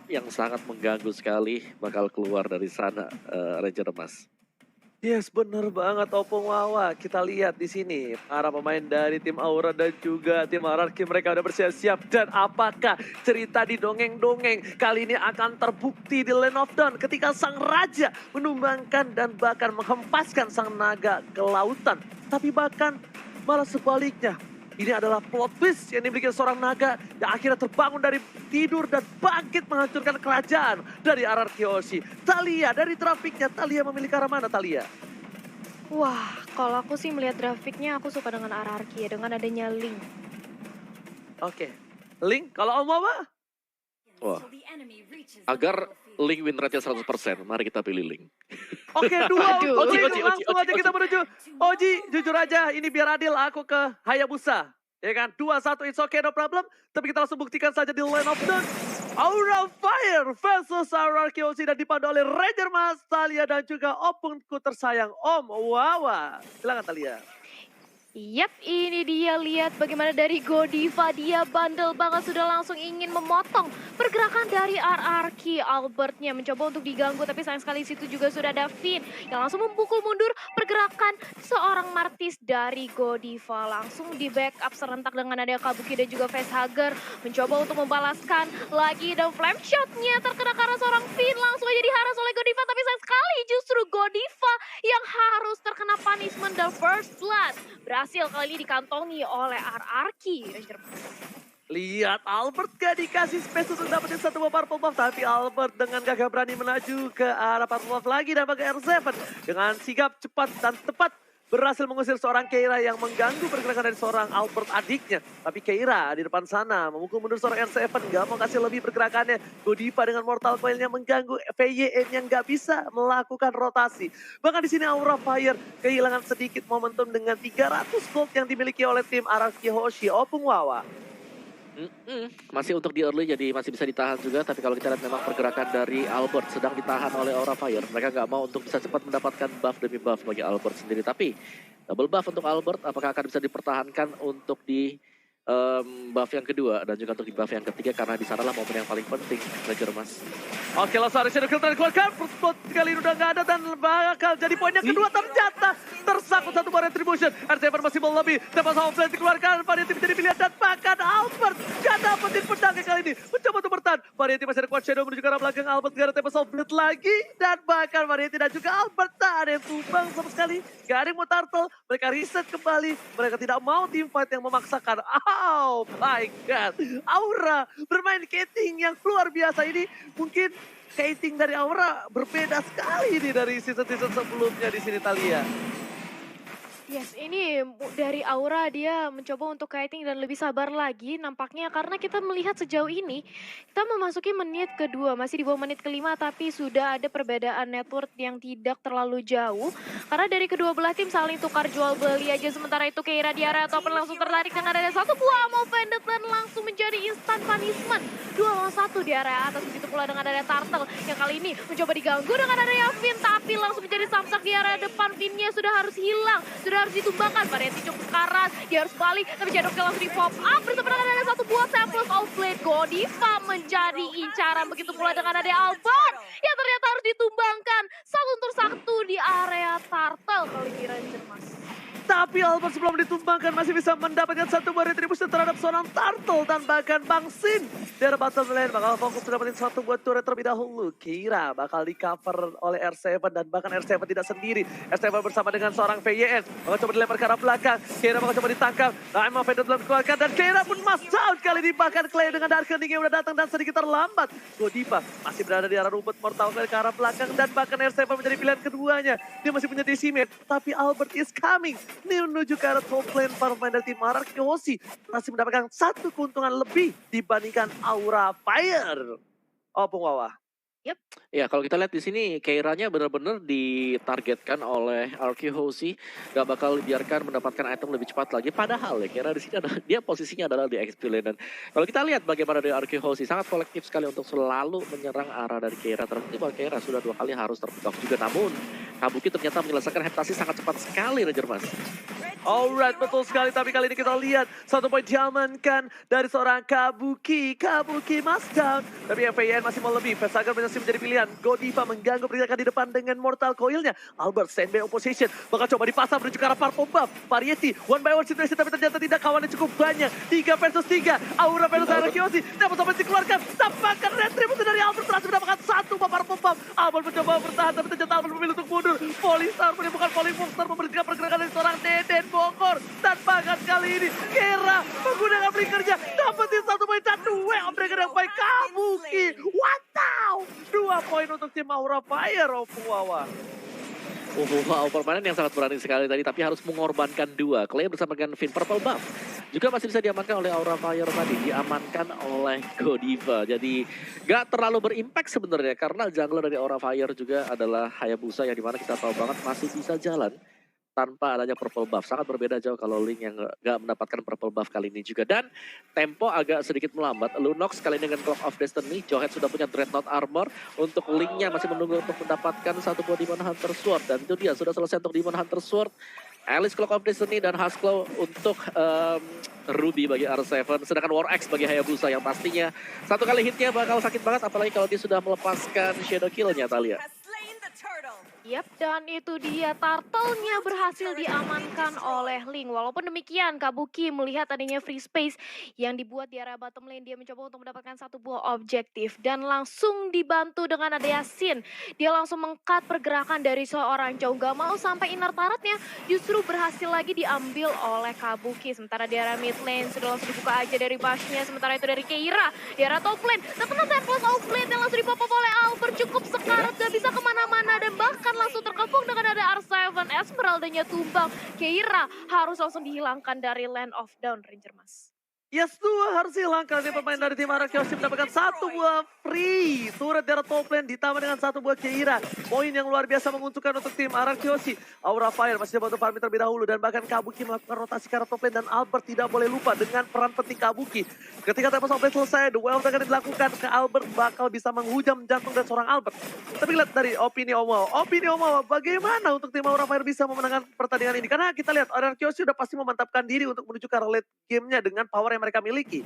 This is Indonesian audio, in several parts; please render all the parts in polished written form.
yang sangat mengganggu sekali bakal keluar dari sana, Ranger Emas. Yes, bener banget Opung Wawa. Kita lihat di sini para pemain dari tim Aura dan juga tim Hierarchy mereka udah bersiap-siap. Dan apakah cerita di dongeng-dongeng kali ini akan terbukti di Land of Dawn ketika sang raja menumbangkan dan bahkan menghempaskan sang naga ke lautan. Tapi bahkan malah sebaliknya. Ini adalah plot twist yang dimiliki seorang naga yang akhirnya terbangun dari tidur dan bangkit menghancurkan kerajaan dari Ararki Hoshi. Thalia dari trafiknya, Thalia memilih ke arah mana Thalia? Wah, kalau aku sih melihat grafiknya aku suka dengan Ararki ya, dengan adanya Link. Oke, Link kalau Om apa? Wah, agar Link win rate-nya 100%, mari kita pilih Link. Oke, dua Aduh. Oji, Oji, langsung aja kita menuju. Oji, jujur aja, ini biar adil aku ke Hayabusa. Ya kan, 2-1, it's okay, no problem. Tapi kita langsung buktikan saja di Land of Dawn. Aura Fire versus Ararki Hoshi dan dipandu oleh Ranger Mas, Thalia dan juga opungku tersayang Om Wawa. Silakan Thalia. Yap, ini dia, lihat bagaimana dari Godiva, dia bandel banget sudah langsung ingin memotong pergerakan dari RRQ. Albertnya mencoba untuk diganggu, tapi sayang sekali situ juga sudah ada Finn yang langsung memukul mundur pergerakan seorang Martis dari Godiva. Langsung di backup serentak dengan ada Kabuki dan juga Facehugger mencoba untuk membalaskan lagi, dan flame shotnya terkena karena seorang Finn langsung aja diharas oleh Godiva, tapi sayang sekali justru Godiva yang harus terkena punishment dan first blood. Berhasil kali ini dikantongi oleh RRQ. Lihat Albert gak dikasih space untuk dapetin satu buah purple buff. Tapi Albert dengan gagah berani melaju ke arah purple buff lagi dan pakai R7. Dengan sigap cepat dan tepat berhasil mengusir seorang Keira yang mengganggu pergerakan dari seorang Albert adiknya. Tapi Keira di depan sana memukul mundur seorang R7, gak mau kasih lebih pergerakannya. Godiva dengan Mortal Coil-nya mengganggu VYN yang gak bisa melakukan rotasi. Bahkan di sini Aura Fire kehilangan sedikit momentum dengan 300 gold yang dimiliki oleh tim Ararki Hoshi. Opung Wawa. Masih untuk di early jadi masih bisa ditahan juga, tapi kalau kita lihat memang pergerakan dari Albert sedang ditahan oleh Aura Fire. Mereka nggak mau untuk bisa cepat mendapatkan buff demi buff bagi Albert sendiri, tapi double buff untuk Albert apakah akan bisa dipertahankan untuk di buff yang kedua dan juga untuk di buff yang ketiga, karena di sanalah momen yang paling penting Ranger Mas. Oke, Lazarus Shadow Kill dikeluarkan, first blood kali ini udah nggak ada dan bakal jadi poin yang kedua ternyata tersangkut satu buah retribution. R7 masih mau lebih, Tempest Outflame dikeluarkan, Variety menjadi pilihan dan bahkan Albert gak dapetin pedangnya kali ini. Mencoba untuk bertahan, Variety masih ada Quad Shadow menuju ke arah belakang, Albert gak ada Tempest Outflame lagi. Dan bahkan Variety dan juga Albert tak ada yang tumbang sama sekali. Gak ada yang mau turtle, mereka reset kembali. Mereka tidak mau teamfight yang memaksakan. Oh my god, Aura bermain Kating yang luar biasa ini. Mungkin Kating dari Aura berbeda sekali nih dari season-season sebelumnya di sini Thalia. Yes, ini dari Aura dia mencoba untuk kiting dan lebih sabar lagi nampaknya, karena kita melihat sejauh ini kita memasuki menit kedua, masih di bawah menit kelima, tapi sudah ada perbedaan network yang tidak terlalu jauh karena dari kedua belah tim saling tukar jual beli aja. Sementara itu Keira di area top langsung tertarik dengan ada satu buah mau Vended dan langsung menjadi instant punishment 2 lawan 1 di area atas. Begitu pula dengan ada Turtle yang kali ini mencoba diganggu dengan adanya Finn, tapi langsung menjadi samsak di area depan. Finnnya sudah harus hilang, sudah harus ditumbangkan. Variety cukup keras, dia harus balik, tapi Jadoknya langsung di pop up bersama dengan ada satu buah Samples Outblade. Godiva menjadi incaran, begitu pula dengan ada Albert yang ternyata harus ditumbangkan satu untuk satu di area Turtle kali ini Ranger Mas. Tapi Albert sebelum ditumbangkan masih bisa mendapatkan satu buah retribution terhadap seorang Turtle dan bahkan Bang Sin. Dari bottom lane bakal fokus dapetin satu buah turret terlebih dahulu. Kira bakal di cover oleh R7 dan bahkan R7 tidak sendiri. R7 bersama dengan seorang VYN bakal coba dilempar ke arah belakang. Kira bakal coba ditangkap. Nah, emang Vendor belum dikeluarkan dan Kira pun mas out kali ini. Bahkan Clay dengan Dark Ending yang udah datang dan sedikit terlambat. Godiva masih berada di arah rumput, Mortal Coil ke arah belakang dan bahkan R7 menjadi pilihan keduanya. Dia masih punya decimate, tapi Albert is coming. Ini menuju ke arah top lane para pemain dari tim Ararki Hoshi masih mendapatkan satu keuntungan lebih dibandingkan Aura Fire. Opung Wawa. Yap, Ya, kalau kita lihat di sini Keira-nya benar-benar ditargetkan oleh Arky Hoshi, gak bakal dibiarkan mendapatkan item lebih cepat lagi. Padahal ya Keira di sini adalah dia posisinya adalah di XP lane. Dan kalau kita lihat bagaimana dari Arky Hoshi sangat kolektif sekali untuk selalu menyerang arah dari Keira. Terbukti bahwa Keira sudah 2 kali harus terpitok juga. Namun Kabuki ternyata menyelesaikan heptasi sangat cepat sekali Ranger Mas. Alright, betul sekali. Tapi kali ini kita lihat satu poin diamankan dari seorang Kabuki. Kabuki must down. Tapi FAN masih mau lebih. Vesagar masih menjadi pilihan. Godiva mengganggu pergerakan di depan dengan Mortal Coil-nya. Albert standby opposition. Bakal coba dipasang menuju ke arah Purple Buff. Variety, one by one situation. Tapi ternyata tidak, kawannya cukup banyak. 3 versus 3. Aura versus Arakiyoshi. Dapat sampai dikeluarkan. Tampakkan retribusi dari Albert berhasil mendapatkan 1 Purple Buff. Albert mencoba bertahan. Tapi ternyata Albert memilih untuk mundur. Polystar menemukan Polymonster memberhentikan pergerakan dari seorang Deden Bogor. Tanpa akan kali ini Keira menggunakan blinkernya dapetin 1 poin dan 2 upbreaker yang baik Kabuki. Wow, 2 poin untuk tim Aura Fire Wawa. Wow, permainan yang sangat berani sekali tadi, tapi harus mengorbankan 2. Clay bersama dengan Finn Purple Buff juga masih bisa diamankan oleh Aura Fire tadi, diamankan oleh Godiva. Jadi gak terlalu berimpact sebenarnya karena jungler dari Aura Fire juga adalah Hayabusa yang dimana kita tahu banget masih bisa jalan tanpa adanya purple buff. Sangat berbeda jauh kalau Link yang gak mendapatkan purple buff kali ini juga. Dan tempo agak sedikit melambat. Lunox kali ini dengan Clock of Destiny. Jawhead sudah punya Dreadnought Armor. Untuk Linknya masih menunggu untuk mendapatkan 1 buah Demon Hunter Sword. Dan itu dia, sudah selesai untuk Demon Hunter Sword. Alice Clock of Destiny dan Husklow untuk Ruby bagi R7. Sedangkan War Axe bagi Hayabusa yang pastinya 1 kali hitnya bakal sakit banget. Apalagi kalau dia sudah melepaskan Shadow Kill-nya, Talia. yap, dan itu dia turtle-nya berhasil diamankan oleh Link. Walaupun demikian, Kabuki melihat adanya free space yang dibuat di area bottom lane. Dia mencoba untuk mendapatkan 1 buah objektif dan langsung dibantu dengan adanya Sin. Dia langsung meng-cut pergerakan dari seorang Chow. Gak mau sampai inner turret-nya justru berhasil lagi diambil oleh Kabuki. Sementara di area mid lane sudah langsung dibuka aja dari bush-nya. Sementara itu dari Keira di area top lane. Terkena Tempest of Blade yang langsung dipop oleh Albert. Cukup sekarat, gak bisa kemana-mana dan bahkan langsung terkepung dengan ada R7. Esmeralda-nya tumbang. Keira harus langsung dihilangkan dari Land of Dawn, Ranger Mas. Yes, 2 harus hilangkan nih pemain dari tim Arakiyoshi mendapatkan 1 buah free turret dari top lane ditambah dengan 1 buah Keira. Poin yang luar biasa menguntungkan untuk tim Arakiyoshi. Aura Fire masih dibantu farming terlebih dahulu dan bahkan Kabuki melakukan rotasi ke arah top lane dan Albert tidak boleh lupa dengan peran penting Kabuki. Ketika Tempest of Blade selesai, the well akan dilakukan ke Albert bakal bisa menghujam jantung dari seorang Albert. Tapi lihat dari opini Omawa, bagaimana untuk tim Aura Fire bisa memenangkan pertandingan ini? Karena kita lihat Arakiyoshi sudah pasti memantapkan diri untuk menuju ke arah late game-nya dengan power yang mereka miliki.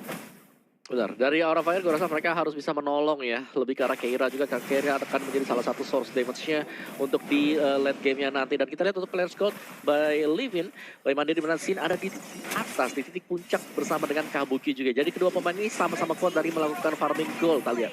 Benar, dari Aura Fire gue rasa mereka harus bisa menolong ya. Lebih ke arah Keira juga, Keira akan menjadi salah satu source damage-nya untuk di late game-nya nanti. Dan kita lihat untuk player squad by Livin, by Mandiri dimana Sin ada di atas, di titik puncak bersama dengan Kabuki juga. Jadi kedua pemain ini sama-sama kuat dari melakukan farming gold, Talia.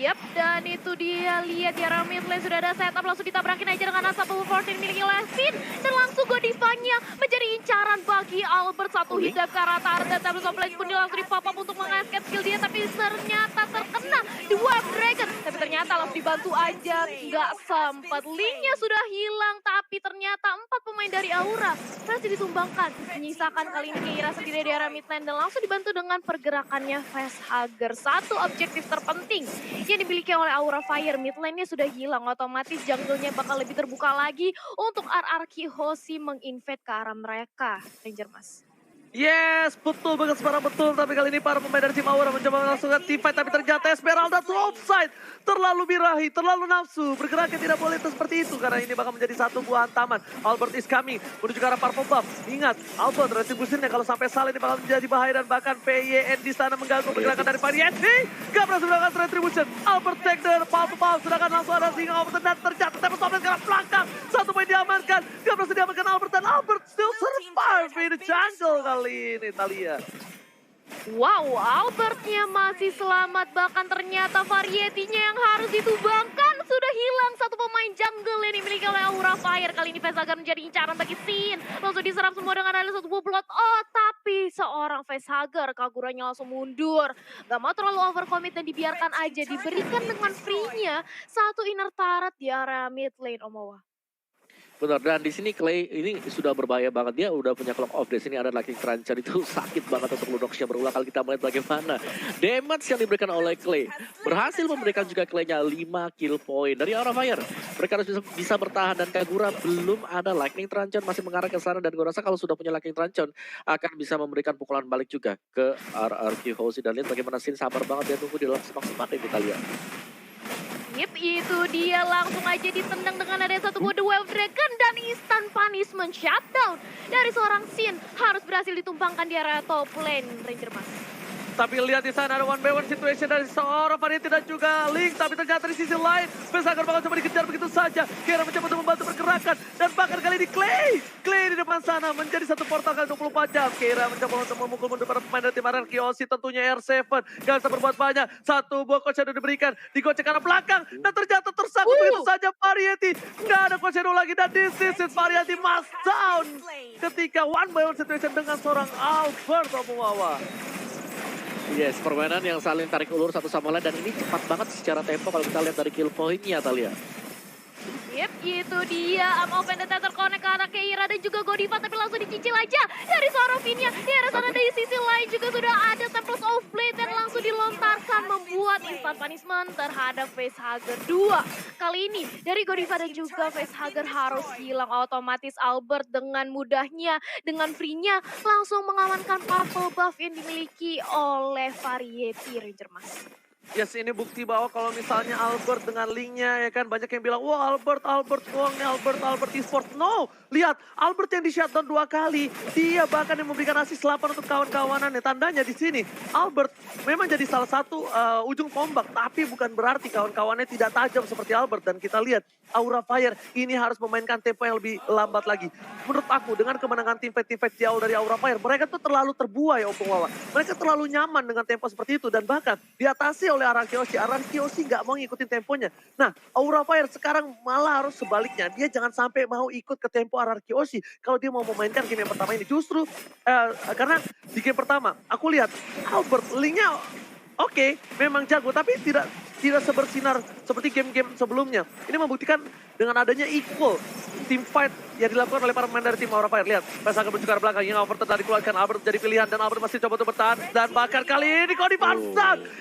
Yap, dan itu dia, lihat di arah mid lane sudah ada setup, langsung ditabrakin aja dengan asap power 14 milik Levin. Dan langsung Godivanya menjadi incaran bagi Albert. 1 hit ke arah target, tapi Soplane pun dia langsung di-pop up untuk mengasket skill dia. Tapi ternyata terkena 2 Dragon. Tapi ternyata langsung dibantu aja, nggak sempat. Linknya sudah hilang, tapi ternyata 4 pemain dari Aura berhasil ditumbangkan. Menyisakan kali ini Keira sendiri di arah mid lane dan langsung dibantu dengan pergerakannya Facehugger. 1 objektif terpenting yang dimiliki oleh Aura Fire. Mid lane-nya sudah hilang, otomatis jungle-nya bakal lebih terbuka lagi untuk RRQ Hoshi menginvade ke arah mereka, Ranger Mas. Yes, betul banget sekarang betul. Tapi kali ini para pemain dari tim Aura mencoba melangsungkan team fight. Tapi ternyata Esmeralda tuh offside. Terlalu birahi, terlalu nafsu. Bergeraknya tidak boleh seperti itu. Karena ini bakal menjadi 1 buah hantaman. Albert is coming. Menuju ke arah Purple Buff. Ingat, Albert retribusinya kalau sampai salah ini bakal menjadi bahaya. Dan bahkan PYN di sana mengganggu pergerakan dari Variety. Gak berhasil melakukan retribution. Albert take the Purple Buff. Sedangkan langsung ada singa over dan terjatuh. Tapi sampai sekarang belakang. 1 poin diamankan. Gak berhasil diamankan Albert. Dan Albert still survive in the jungle kali ini, Talia. Wow, Albertnya masih selamat. Bahkan ternyata Variety-nya yang harus ditumbangkan sudah hilang. 1 pemain jungle yang dimiliki oleh Aura Fire. Kali ini Facehugger menjadi incaran bagi Sin. Langsung diserap semua dengan ada 1 buah blood. Oh, tapi seorang Facehugger Kaguranya langsung mundur. Gak mau terlalu overcommit dan dibiarkan aja. Diberikan dengan free-nya 1 inner turret di area mid lane, Omawa. Benar, dan di sini Clay ini sudah berbahaya banget. Dia udah punya clock off. Di sini ada Lucky Cruncher itu sakit banget untuk Lunox-nya berulang kali kita melihat bagaimana damage yang diberikan oleh Clay. Berhasil memberikan juga Clay-nya 5 kill point dari Aura Fire. Mereka harus bisa bertahan dan Kagura belum ada. Lightning Truncheon masih mengarah ke sana dan gue rasa kalau sudah punya Lightning Truncheon akan bisa memberikan pukulan balik juga ke RRQ Hoshi. Dan lihat bagaimana Sin sabar banget dia tunggu di dalam semak-semak ini kita lihat. Yep, itu dia langsung aja ditendang dengan ada satu mode Wave Dragon dan instant punishment shutdown dari seorang Sin harus berhasil ditumpangkan di area top lane Ranger Mas. Tapi lihat di sana ada 1v1 situation dari seorang Variety dan juga Link. Tapi ternyata di sisi lain, Pesager bakal coba dikejar begitu saja. Kira mencoba untuk membantu pergerakan. Dan bahkan kali ini Clay. Clay di depan sana menjadi satu portal kali 24 jam. Kira mencoba untuk memukul mundur para pemain dari tim RRQ Hoshi. Tentunya R7. Gak bisa berbuat banyak. Satu buah coach shadow diberikan. Digocek ke arah belakang. Dan ternyata tersangkut begitu saja Variety. Nggak ada coach shadow lagi. Dan this is Variety must down. Ketika 1v1 situation dengan seorang Albert Omuwawa. Yes, permainan yang saling tarik ulur satu sama lain dan ini cepat banget secara tempo kalau kita lihat dari kill point-nya Talia. Yep, itu dia. Open Detonator connect ke arah Keira dan juga Godiva, tapi langsung dicicil aja dari seorang Vinya. Di arah sana dari sisi lain juga sudah ada Tempest of Blade yang langsung dilontarkan membuat instant punishment terhadap Facehugger 2. Kali ini dari Godiva dan juga Facehugger harus hilang. Otomatis Albert dengan mudahnya, dengan free-nya langsung mengamankan purple buff yang dimiliki oleh Variety Ranger Mas. Yes, ini bukti bahwa kalau misalnya Albert dengan linknya ya kan banyak yang bilang, wah Albert uang nih Albert esports. No, lihat Albert yang di shutdown 2 kali. Dia bahkan yang memberikan assist 8 untuk kawan-kawanannya. Tandanya di sini Albert memang jadi salah satu ujung tombak, tapi bukan berarti kawan-kawannya tidak tajam seperti Albert. Dan kita lihat Aura Fire ini harus memainkan tempo yang lebih lambat lagi. Menurut aku dengan kemenangan tim fight di awal dari Aura Fire, mereka tuh terlalu terbuai Omuwawa. Mereka terlalu nyaman dengan tempo seperti itu dan bahkan diatasi oleh RRQ Hoshi. RRQ Hoshi nggak mau ngikutin temponya. Nah, Aura Fire sekarang malah harus sebaliknya. Dia jangan sampai mau ikut ke tempo RRQ Hoshi kalau dia mau memainkan game yang pertama ini. Justru karena di game pertama aku lihat Albert linknya oke, memang jago tapi tidak sebersinar seperti game-game sebelumnya. Ini membuktikan dengan adanya equal team fight yang dilakukan oleh para pemain dari tim Aura Fire. Lihat, Pesager menuju ke arah belakang yang over tadi dikeluarkan. Albert jadi pilihan dan Albert masih coba untuk bertahan. Dan bahkan kali ini Godiva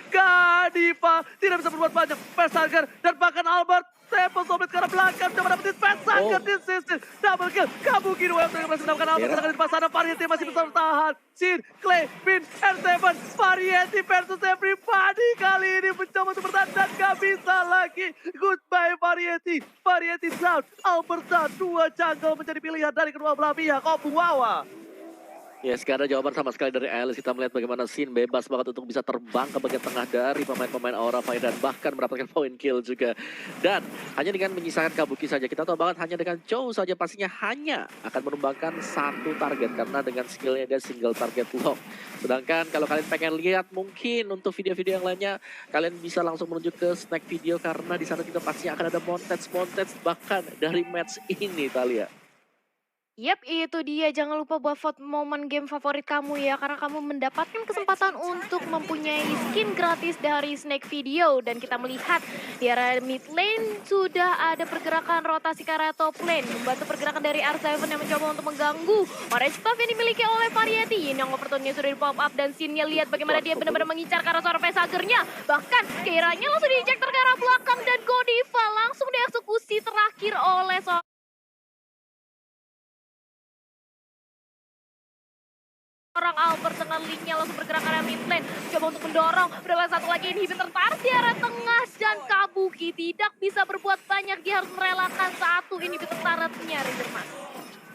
Godiva tidak bisa berbuat banyak. Pesager dan bahkan Albert tempo sobet ke arah belakang, coba dapetin Pesager di sisi. Double kill, Kabuki Wave Dragon berhasil mendapatkan Albert. Pesager di depan sana, Variety masih bisa bertahan. Sin, Clay, Vin, R7, Variety versus everybody. Kali ini mencoba untuk bertahan dan gak bisa lagi. Goodbye Variety. Variety down, Albert down. 2 jungle menjadi pilihan dari kedua belah pihak. Omuwawa. Yes, gak ada jawaban sama sekali dari Alice. Kita melihat bagaimana Sin bebas banget untuk bisa terbang ke bagian tengah dari pemain-pemain Aura Fire dan bahkan mendapatkan point kill juga. Dan hanya dengan menyisakan Kabuki saja, kita tahu banget hanya dengan Chow saja pastinya hanya akan menumbangkan satu target karena dengan skillnya dia single target lock. Sedangkan kalau kalian pengen lihat mungkin untuk video-video yang lainnya, kalian bisa langsung menuju ke snack video karena di sana juga pastinya akan ada montage bahkan dari match ini Talia. Yap, itu dia. Jangan lupa buat vote momen game favorit kamu ya. Karena kamu mendapatkan kesempatan untuk mempunyai skin gratis dari Snake Video. Dan kita melihat di area mid lane sudah ada pergerakan rotasi ke arah top lane. Membantu pergerakan dari R7 yang mencoba untuk mengganggu orange buff yang dimiliki oleh Variety. Yang opportunity sudah di pop up dan scene-nya lihat bagaimana dia benar-benar mengincar ke arah seorang Pesagernya. Bahkan kiranya langsung diinjek ke arah belakang dan Godiva langsung dieksekusi terakhir oleh orang Albert dengan linknya langsung bergerak ke arah mid lane. Coba untuk mendorong, berlalu satu lagi inhibitor tarik di area tengah dan Kabuki tidak bisa berbuat banyak. Dia harus merelakan satu inhibitor taretnya Ranger Mas.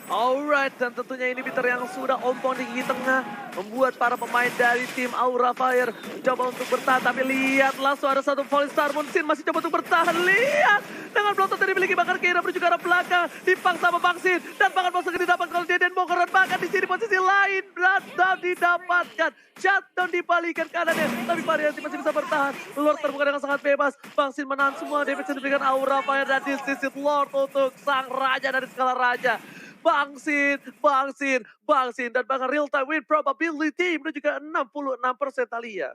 Alright, dan tentunya inhibitor yang sudah ompong di gigi tengah membuat para pemain dari tim Aura Fire coba untuk bertahan. Tapi lihat langsung ada satu Falling Star Moon. Sin masih coba untuk bertahan. Lihat dengan blotot yang dimiliki bahkan Keira menuju ke arah belakang. Dipaksa sama Bang Sin dan bahkan Bang Sin didapat kalau Deden Bogor dan bahkan di sini posisi lain Shutdown didapatkan. Shutdown dibalikan kanannya tapi Variety masih bisa bertahan. Lord terbuka dengan sangat bebas. Bang Sin menahan semua damage yang diberikan Aura Fire dan this is Lord untuk sang raja dari skala raja. Bang Sin, dan bahkan real time win probability menuju ke 66% Talia.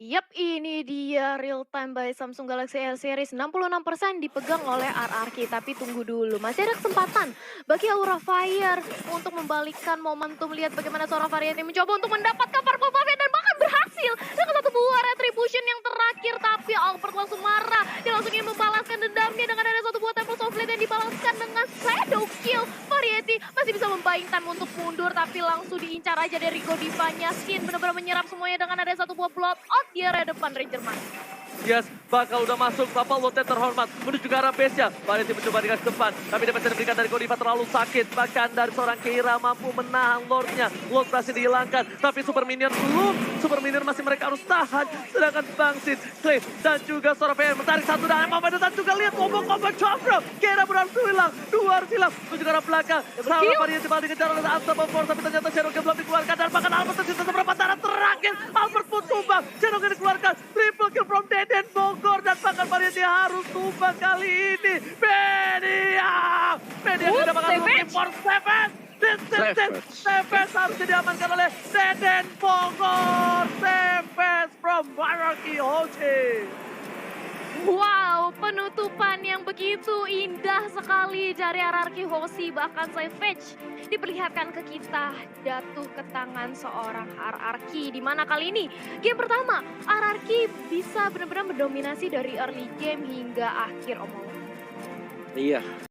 Yap, ini dia real time by Samsung Galaxy S Series 66% dipegang oleh RRQ. Tapi tunggu dulu, masih ada kesempatan bagi Aura Fire untuk membalikkan momentum. Lihat bagaimana seorang Variety mencoba untuk mendapatkan Purple Buff dan bahkan berhasil dengan satu buah Retribution yang terakhir. Tapi Albert langsung marah, dia langsung ingin membalaskan dendamnya dengan ada satu buah Temple of Blade yang dibalaskan dengan Shadow Kill. Variety masih bisa membayang time untuk mundur, tapi langsung diincar aja dari Godiva-nya. Skin benar-benar menyerap semuanya dengan ada satu buah blowout di area depan Ranger Man. Yes, bakal udah masuk Papa Lotte terhormat menuju ke arah base-nya. Variety mencoba dikasih depan, tapi dia bisa diberikan dari Godiva terlalu sakit. Bahkan dari seorang Keira mampu menahan Lord-nya. Lord berhasil dihilangkan, tapi Super Minion belum. Super Minion masih mereka harus tahan. Sedangkan Bangsit, Clay, dan juga seorang PR menarik satu dan dan juga lihat combo-combo Chopra. Keira berhasil hilang, dua harus hilang. Menuju ke arah belakang. Seorang Variety bakal dikejar oleh Unstoppable, tapi ternyata Shadow belum dikeluarkan. Dan bahkan Albert tersisa seberapa darah terakhir. Albert pun tumbang, Shadow dikeluarkan. Triple kill from Deden Bogor dan bahkan Variety harus tumbang kali ini. Media tidak bakal looking for Savage. Savage harus diamankan oleh Deden Bogor. Savage from Hierarchy Hoshi. Wow, penutupan yang begitu indah sekali dari RRQ Hoshi. Bahkan Savage diperlihatkan ke kita jatuh ke tangan seorang RRQ. Di mana kali ini game pertama RRQ bisa benar-benar mendominasi dari early game hingga akhir omongan. Iya.